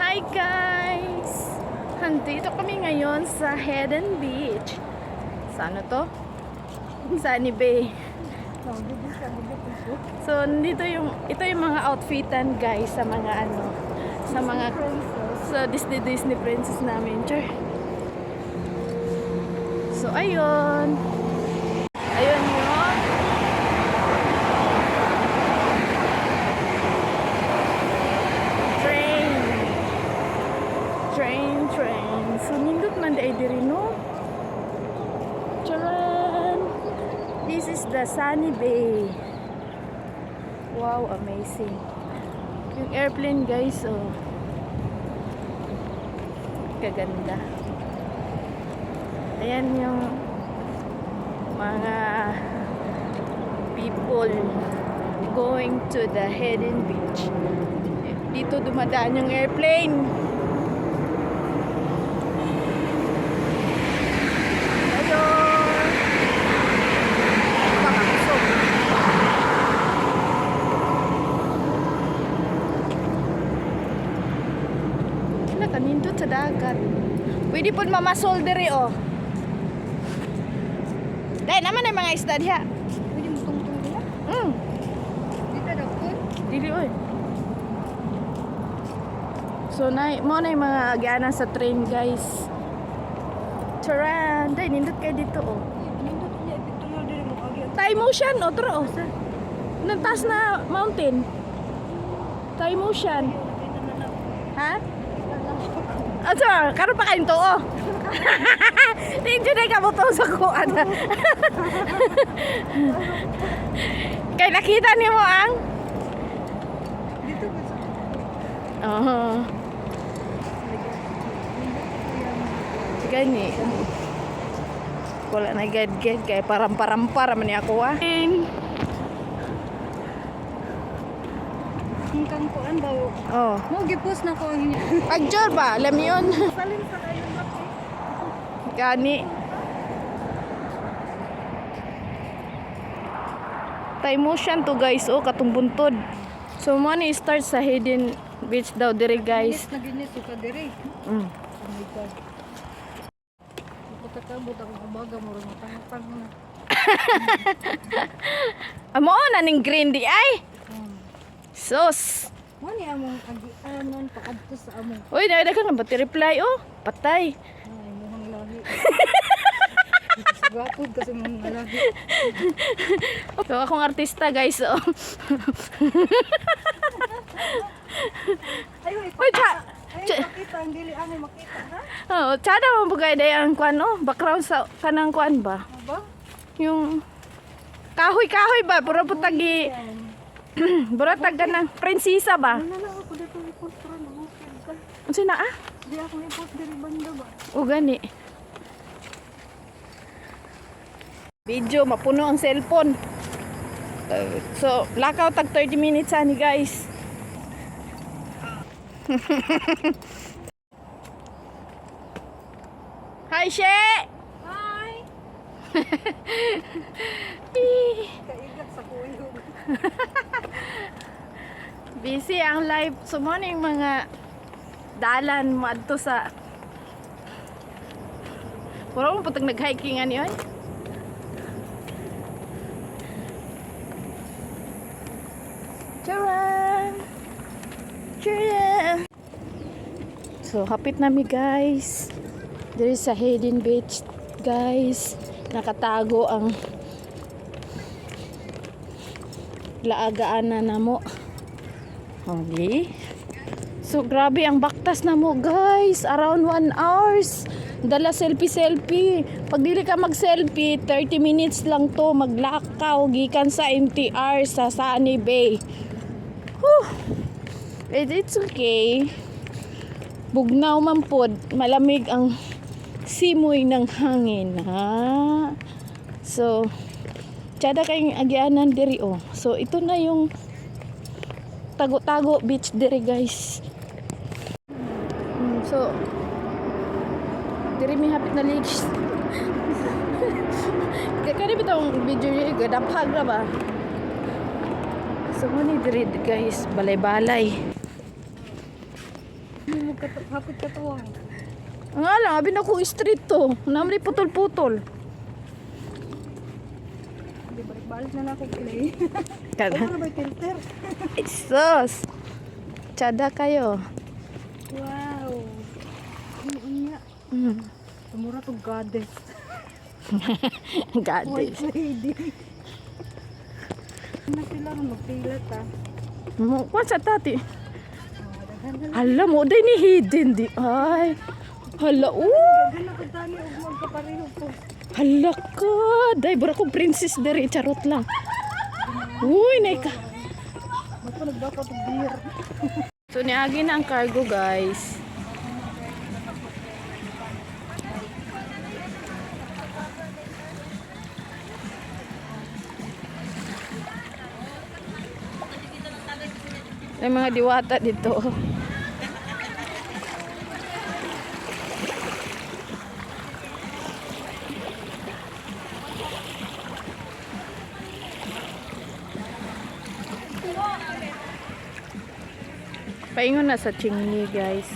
Hi guys! Nandito kami ngayon sa Hidden Beach. Sa ano to? Sunny Bay. So, ito yung mga outfitan guys sa mga sa Disney princess namin. Char. So, ayun. Ayun yun. Train. So, nindot man di ay diri, no? Charan! This is the Sunny Bay. Wow, amazing. Yung airplane, guys, oh. Kaganda. Ayan yung mga people going to the Hidden Beach. Dito dumadaan yung airplane. Kanindot sa dagat. Pwede po mamasol diri, oh. Dahil naman ay mga isda diha. Pwede mo tungtong nila? Dito na po? Dili, oy. So, mo na yung mga agianan sa train, guys. Charan! Dahil, nindot kayo dito, oh. Nindot niya, ito nga diri mo kagyan. Thai motion, otro, oh. Nantas na mountain. Thai motion. Ha? Asa, karon pa kayo to, oh. Hindi na kabuto sa kuan. Kay nakita niyo mo ang? Dito ba sa... Gani. Wala na gad-gad kay param-parampar man ni ako, ah. Hingkang kuan ba? Oh. Mo gipost na ko ang Pagjor ba? Alam mo yun? salin sa kayo map. Gani. Thai motion to, guys, oh, katong buntod. So money start sa Hidden Beach daw dire, guys. Na ginis ka diri. Oh my god. Puta ka umaga mo ron matangpang na. Amo na ning green di ay. Sus. Mo ni among agianon paadto sa among. Uy, dagan na ba ti reply, oh? Patay. Ay muhang lahi. Gwapo kasi mong lahi. So akong artista, guys, oh. Ay, Uy, makita ang dili amo makita ha? Oh, tsada mo bugay day ang kuan, oh. Background sa kanang kuan ba? Ba? Yung kahoy ba? Puro putagi. Puro taga ng prinsesa ba? Ano na ako dito i-post ron mo ka. Ano sina, ah? Di ako i-post diri banda ba? O gani. Video, mapuno ang cellphone. So, lakaw tag 30 minutes ani, guys. Hi, She! Hi! Kaigat sa kuyog. Busy ang live. So, mo na yung mga dalan mo adto sa puro mo putang nag-hiking ani, oy. Charan! Charan! So, hapit nami, guys. Diri sa Hidden Beach, guys. Nakatago ang laagaan na namo. Okay. So, grabe ang baktas na mo, guys. Around 1 hours. Dala selfie. Pag dili ka mag-selfie, 30 minutes lang to. Maglakaw, gikan sa MTR sa Sunny Bay. Whew. It's okay. Bugnaw man pod. Malamig ang simoy ng hangin, ha? So, tsada kayong agianan diri, oh. So, ito na yung Tago-Tago Beach diri, guys. So, diri mi hapit na legs. Kaya bitong video yung gadapag na ba? So, muna diri, guys, balay-balay. Hindi mo hapit katuwang. Ang alam, abin ako street to. Namri putol-putol. Hindi, balik-balik na lang ako play. Kada. Ano ba yung filter? Sus! Tsada kayo. Wow. Ano niya? Mm. Tumura to goddess. Goddess. White lady. Ano sila nung magpilat ah. Kwan sa tati? Daghan Hala mo, day ni hidden di. Ay. Hala, na ko tani og magkapareho po. Hala ka. Day, bara kong princess dere. Charot lang. Uy, naika. Ba't pa nagdapat og beer? So, niagi na ang cargo, guys. May mga diwata dito. Paingon na sa Chingni, guys.